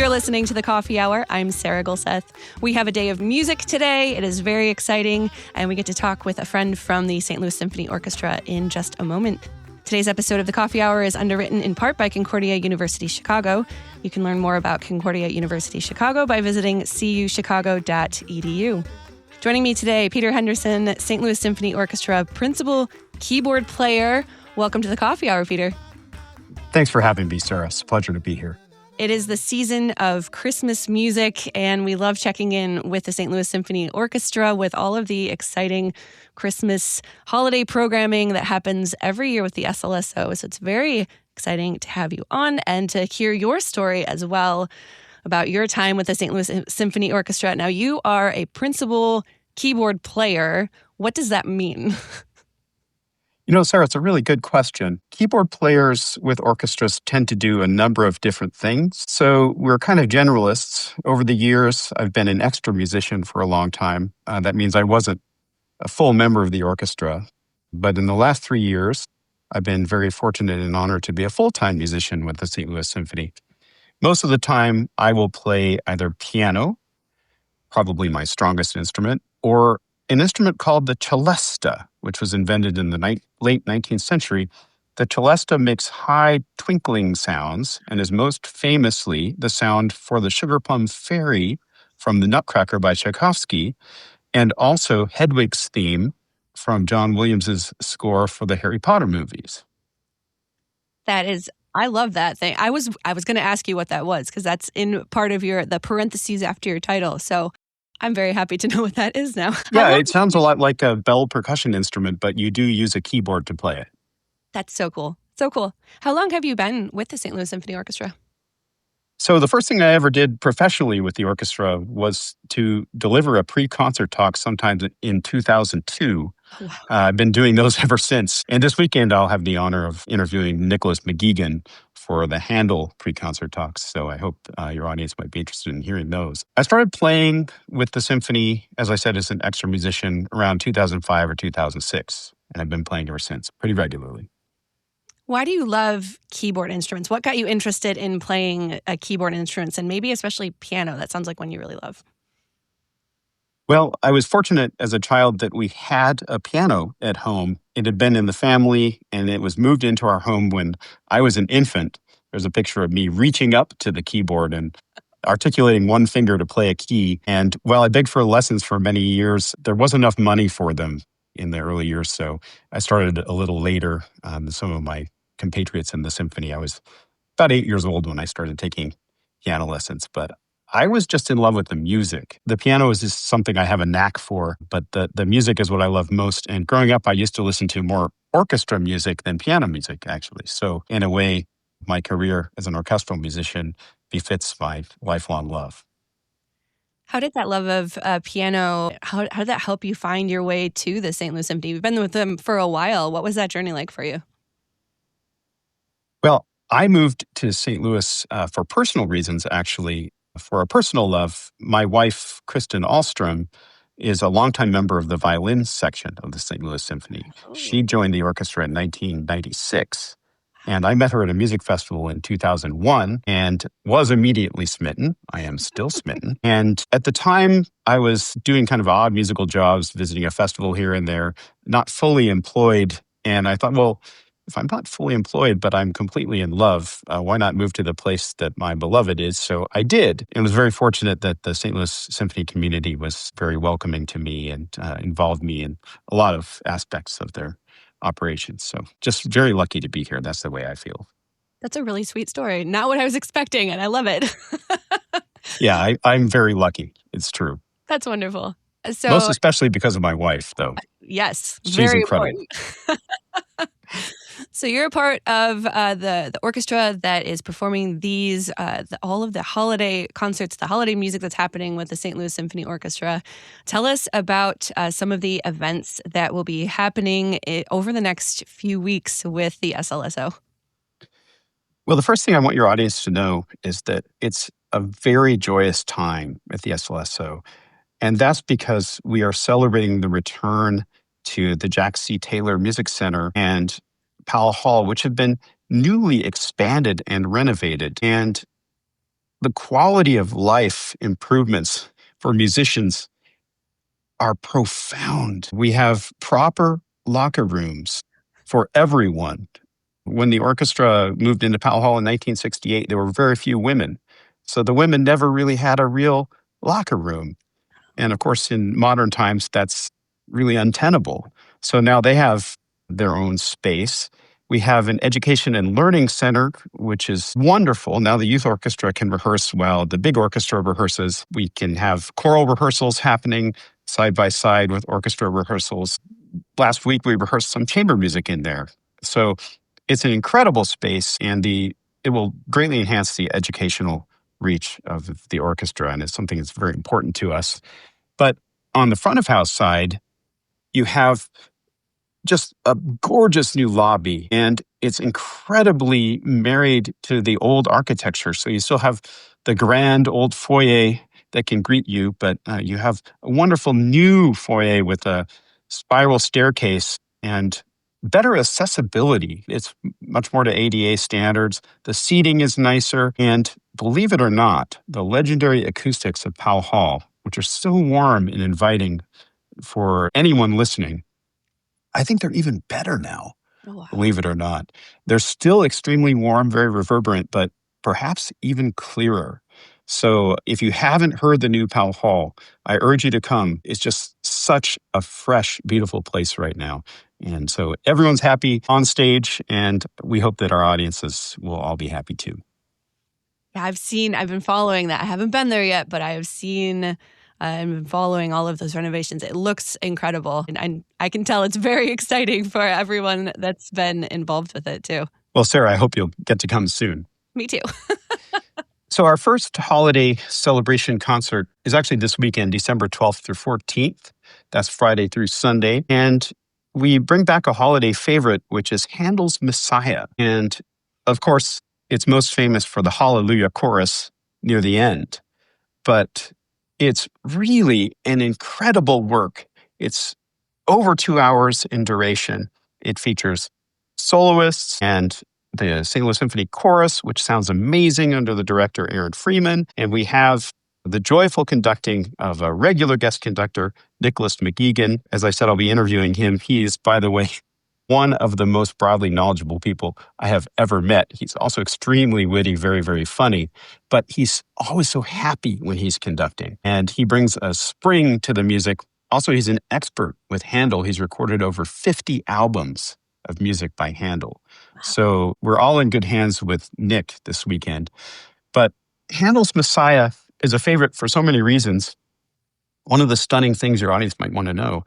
You're listening to The Coffee Hour. I'm Sarah Gulseth. We have a day of music today. It is very exciting, and we get to talk with a friend from the St. Louis Symphony Orchestra in just a moment. Today's episode of The Coffee Hour is underwritten in part by Concordia University Chicago. You can learn more about Concordia University Chicago by visiting cuchicago.edu. Joining me today, Peter Henderson, St. Louis Symphony Orchestra Principal Keyboard Player. Welcome to The Coffee Hour, Peter. Thanks for having me, Sarah. It's a pleasure to be here. It is the season of Christmas music, and we love checking in with the St. Louis Symphony Orchestra with all of the exciting Christmas holiday programming that happens every year with the SLSO. So it's very exciting to have you on and to hear your story as well about your time with the St. Louis Symphony Orchestra. Now, you are a principal keyboard player. What does that mean? You know, Sarah, it's a really good question. Keyboard players with orchestras tend to do a number of different things. So we're kind of generalists. Over the years, I've been an extra musician for a long time. That means I wasn't a full member of the orchestra. But in the last 3 years, I've been very fortunate and honored to be a full-time musician with the St. Louis Symphony. Most of the time, I will play either piano, probably my strongest instrument, or an instrument called the celesta, which was invented in the late 19th century. The celesta makes high twinkling sounds and is most famously the sound for the Sugar Plum Fairy from The Nutcracker by Tchaikovsky, and also Hedwig's theme from John Williams's score for the Harry Potter movies. I love that thing. I was going to ask you what that was, because that's in part of the parentheses after your title. So I'm very happy to know what that is now. Yeah, it sounds a lot like a bell percussion instrument, but you do use a keyboard to play it. That's so cool. So cool. How long have you been with the St. Louis Symphony Orchestra? So the first thing I ever did professionally with the orchestra was to deliver a pre-concert talk sometime in 2002. Oh, wow. I've been doing those ever since. And this weekend, I'll have the honor of interviewing Nicholas McGegan for the Handel pre-concert talks. So I hope your audience might be interested in hearing those. I started playing with the symphony, as I said, as an extra musician around 2005 or 2006. And I've been playing ever since, pretty regularly. Why do you love keyboard instruments? What got you interested in playing a keyboard instruments, and maybe especially piano? That sounds like one you really love. Well, I was fortunate as a child that we had a piano at home. It had been in the family, and it was moved into our home when I was an infant. There's a picture of me reaching up to the keyboard and articulating one finger to play a key. And while I begged for lessons for many years, there wasn't enough money for them in the early years. So I started a little later than some of my compatriots in the symphony. I was about 8 years old when I started taking piano lessons, but I was just in love with the music. The piano is just something I have a knack for, but the music is what I love most. And growing up, I used to listen to more orchestra music than piano music, actually. So in a way, my career as an orchestral musician befits my lifelong love. How did that love of piano, how did that help you find your way to the St. Louis Symphony? You've been with them for a while. What was that journey like for you? Well, I moved to St. Louis for personal reasons, actually. For a personal love, my wife, Kristen Ahlstrom, is a longtime member of the violin section of the St. Louis Symphony. Oh. She joined the orchestra in 1996, and I met her at a music festival in 2001 and was immediately smitten. I am still smitten. And at the time, I was doing kind of odd musical jobs, visiting a festival here and there, not fully employed. And I thought, well, if I'm not fully employed, but I'm completely in love, why not move to the place that my beloved is? So I did. And was very fortunate that the St. Louis Symphony community was very welcoming to me and involved me in a lot of aspects of their operations. So just very lucky to be here. That's the way I feel. That's a really sweet story. Not what I was expecting, and I love it. Yeah, I'm very lucky. It's true. That's wonderful. So, most especially because of my wife, though. Yes, she's very incredible. Important. So you're a part of the orchestra that is performing all of the holiday concerts, the holiday music that's happening with the St. Louis Symphony Orchestra. Tell us about some of the events that will be happening over the next few weeks with the SLSO. Well, the first thing I want your audience to know is that it's a very joyous time at the SLSO. And that's because we are celebrating the return to the Jack C. Taylor Music Center and Powell Hall, which have been newly expanded and renovated. And the quality of life improvements for musicians are profound. We have proper locker rooms for everyone. When the orchestra moved into Powell Hall in 1968, there were very few women. So the women never really had a real locker room. And of course, in modern times, that's really untenable. So now they have their own space. We have an education and learning center, which is wonderful. Now the youth orchestra can rehearse while the big orchestra rehearses. We can have choral rehearsals happening side by side with orchestra rehearsals. Last week, we rehearsed some chamber music in there. So it's an incredible space, and it will greatly enhance the educational reach of the orchestra, and it's something that's very important to us. But on the front of house side, you have just a gorgeous new lobby, and it's incredibly married to the old architecture. So you still have the grand old foyer that can greet you, but you have a wonderful new foyer with a spiral staircase and better accessibility. It's much more to ADA standards. The seating is nicer, and believe it or not, the legendary acoustics of Powell Hall, which are so warm and inviting for anyone listening, I think they're even better now, believe it or not. They're still extremely warm, very reverberant, but perhaps even clearer. So if you haven't heard the new Powell Hall, I urge you to come. It's just such a fresh, beautiful place right now. And so everyone's happy on stage, and we hope that our audiences will all be happy too. Yeah, I've been following that. I haven't been there yet, but I have seen and been following all of those renovations. It looks incredible. And I can tell it's very exciting for everyone that's been involved with it too. Well, Sarah, I hope you'll get to come soon. Me too. So our first holiday celebration concert is actually this weekend, December 12th through 14th. That's Friday through Sunday. And we bring back a holiday favorite, which is Handel's Messiah. And of course, it's most famous for the Hallelujah chorus near the end. But it's really an incredible work. It's over 2 hours in duration. It features soloists and the St. Louis Symphony Chorus, which sounds amazing under the director, Erin Freeman. And we have the joyful conducting of a regular guest conductor, Nicholas McGegan. As I said, I'll be interviewing him. He is, by the way, one of the most broadly knowledgeable people I have ever met. He's also extremely witty, very, very funny, but he's always so happy when he's conducting. And he brings a spring to the music. Also, he's an expert with Handel. He's recorded over 50 albums of music by Handel. Wow. So we're all in good hands with Nick this weekend. But Handel's Messiah is a favorite for so many reasons. One of the stunning things your audience might want to know,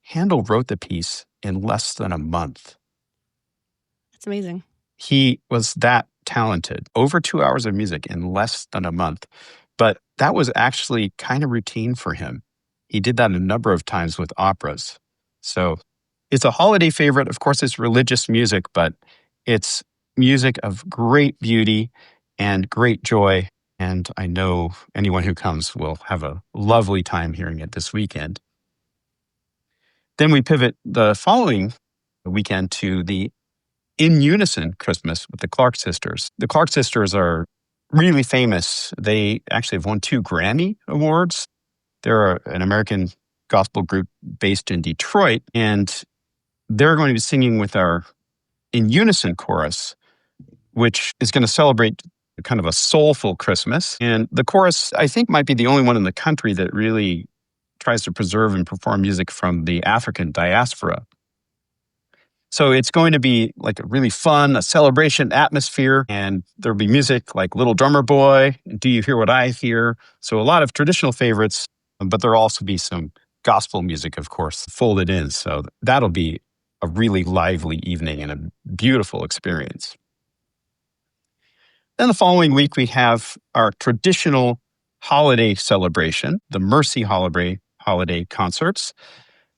Handel wrote the piece in less than a month. That's amazing. He was that talented. Over 2 hours of music in less than a month. But that was actually kind of routine for him. He did that a number of times with operas. So it's a holiday favorite. Of course, it's religious music, but it's music of great beauty and great joy. And I know anyone who comes will have a lovely time hearing it this weekend. Then we pivot the following weekend to the In Unison Christmas with the Clark Sisters. The Clark Sisters are really famous. They actually have won 2 Grammy Awards. They're an American gospel group based in Detroit, and they're going to be singing with our In Unison chorus, which is going to celebrate kind of a soulful Christmas. And the chorus, I think, might be the only one in the country that really tries to preserve and perform music from the African diaspora. So it's going to be like a really fun, a celebration atmosphere, and there'll be music like Little Drummer Boy, Do You Hear What I Hear? So a lot of traditional favorites, but there'll also be some gospel music, of course, folded in. So that'll be a really lively evening and a beautiful experience. Then the following week, we have our traditional holiday celebration, the Mercy Holiday concerts.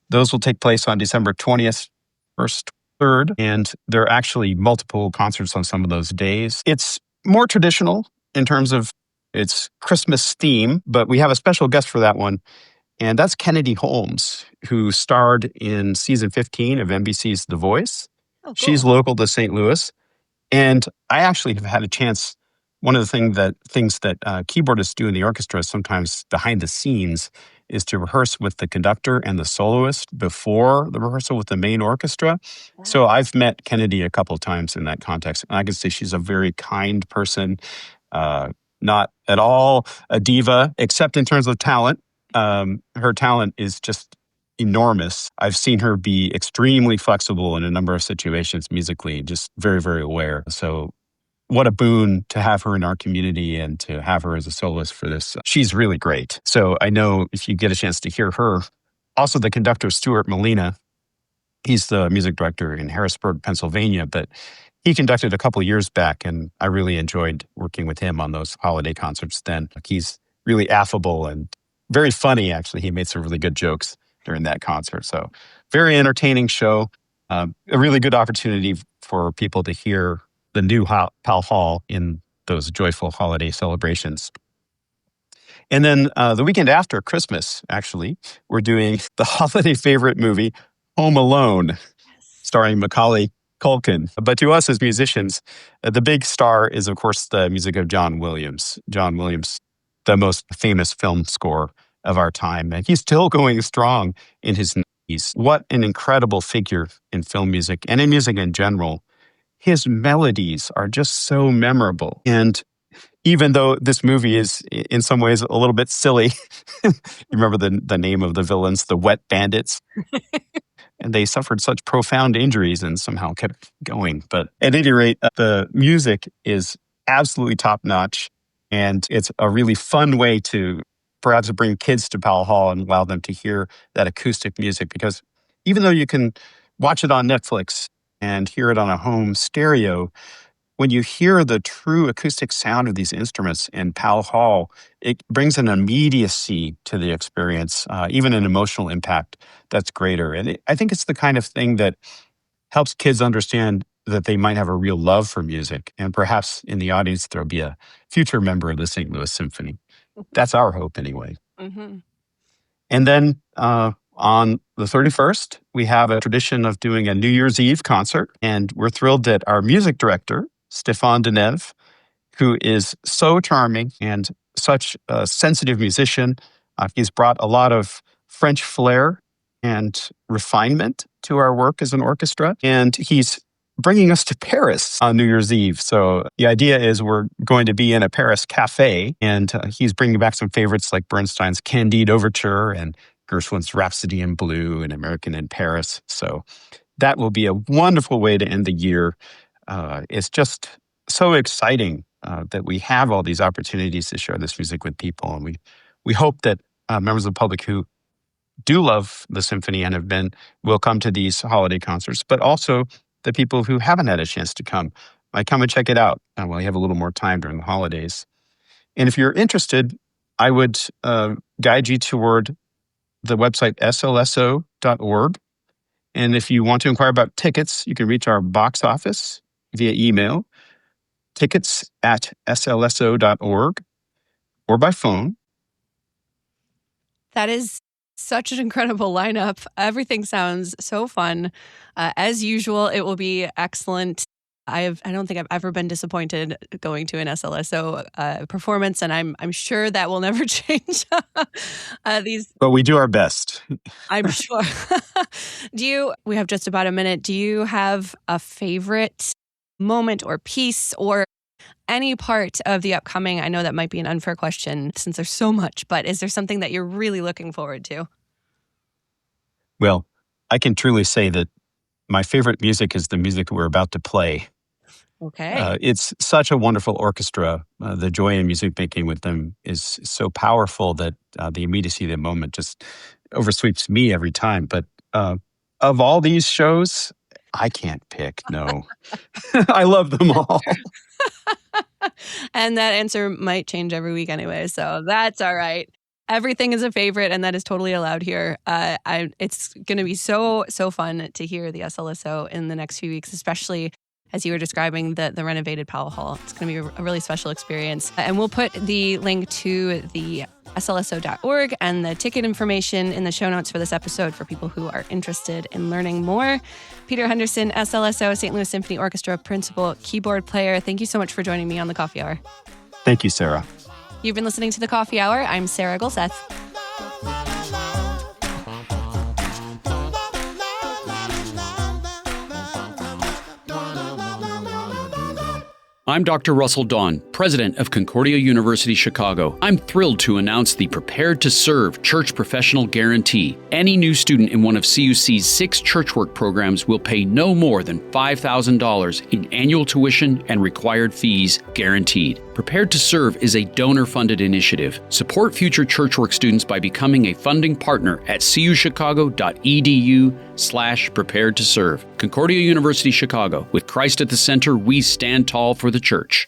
Those will take place on December 20th, 1st, 3rd, and there are actually multiple concerts on some of those days. It's more traditional in terms of its Christmas theme, but we have a special guest for that one, and that's Kennedy Holmes, who starred in season 15 of NBC's The Voice. Oh, cool. She's local to St. Louis, and I actually have had a chance one of the things that keyboardists do in the orchestra, sometimes behind the scenes, is to rehearse with the conductor and the soloist before the rehearsal with the main orchestra. So I've met Kennedy a couple of times in that context, and I can say she's a very kind person, not at all a diva, except in terms of talent. Her talent is just enormous. I've seen her be extremely flexible in a number of situations musically, just very, very aware. So what a boon to have her in our community and to have her as a soloist for this. She's really great. So I know if you get a chance to hear her, also the conductor, Stuart Molina, he's the music director in Harrisburg, Pennsylvania, but he conducted a couple of years back, and I really enjoyed working with him on those holiday concerts then. He's really affable and very funny, actually. He made some really good jokes during that concert. So very entertaining show, a really good opportunity for people to hear the new Pal Hall in those joyful holiday celebrations. And then the weekend after Christmas, actually, we're doing the holiday favorite movie, Home Alone, starring Macaulay Culkin. But to us as musicians, the big star is, of course, the music of John Williams. John Williams, the most famous film score of our time. And he's still going strong in his 90s. What an incredible figure in film music and in music in general. His melodies are just so memorable. And even though this movie is in some ways a little bit silly, you remember the name of the villains, the Wet Bandits? And they suffered such profound injuries and somehow kept going. But at any rate, the music is absolutely top-notch. And it's a really fun way to perhaps bring kids to Powell Hall and allow them to hear that acoustic music. Because even though you can watch it on Netflix and hear it on a home stereo, when you hear the true acoustic sound of these instruments in Powell Hall, it brings an immediacy to the experience, even an emotional impact that's greater. And I think it's the kind of thing that helps kids understand that they might have a real love for music. And perhaps in the audience, there'll be a future member of the St. Louis Symphony. That's our hope anyway. Mm-hmm. And then on the 31st, we have a tradition of doing a New Year's Eve concert. And we're thrilled that our music director, Stéphane Deneuve, who is so charming and such a sensitive musician, he's brought a lot of French flair and refinement to our work as an orchestra. And he's bringing us to Paris on New Year's Eve. So the idea is we're going to be in a Paris cafe, and he's bringing back some favorites like Bernstein's Candide Overture and Gershwin's Rhapsody in Blue and American in Paris. So that will be a wonderful way to end the year. It's just so exciting that we have all these opportunities to share this music with people. And we hope that members of the public who do love the symphony and will come to these holiday concerts, but also the people who haven't had a chance to come might come and check it out while you have a little more time during the holidays. And if you're interested, I would guide you toward the website slso.org. And if you want to inquire about tickets, you can reach our box office via email, tickets@slso.org, or by phone. That is such an incredible lineup. Everything sounds so fun. As usual, it will be excellent. I don't think I've ever been disappointed going to an SLSO performance, and I'm sure that will never change. But we do our best. I'm sure. We have just about a minute. Do you have a favorite moment or piece or any part of the upcoming? I know that might be an unfair question since there's so much, but is there something that you're really looking forward to? Well, I can truly say that my favorite music is the music we're about to play. Okay. It's such a wonderful orchestra. The joy in music making with them is so powerful that the immediacy of the moment just oversweeps me every time. But of all these shows, I can't pick. No. I love them all. And that answer might change every week anyway, so that's all right. Everything is a favorite, and that is totally allowed here. It's going to be so fun to hear the SLSO in the next few weeks, especially as you were describing the renovated Powell Hall. It's going to be a really special experience. And we'll put the link to the SLSO.org and the ticket information in the show notes for this episode for people who are interested in learning more. Peter Henderson, SLSO, St. Louis Symphony Orchestra Principal Keyboard Player, thank you so much for joining me on the Coffee Hour. Thank you, Sarah. You've been listening to the Coffee Hour. I'm Sara Couden. I'm Dr. Russell Dawn, president of Concordia University Chicago. I'm thrilled to announce the Prepared to Serve Church Professional Guarantee. Any new student in one of CUC's 6 churchwork programs will pay no more than $5,000 in annual tuition and required fees guaranteed. Prepared to Serve is a donor-funded initiative. Support future churchwork students by becoming a funding partner at cuchicago.edu/prepared to serve. Concordia University Chicago. With Christ at the center, we stand tall for the church.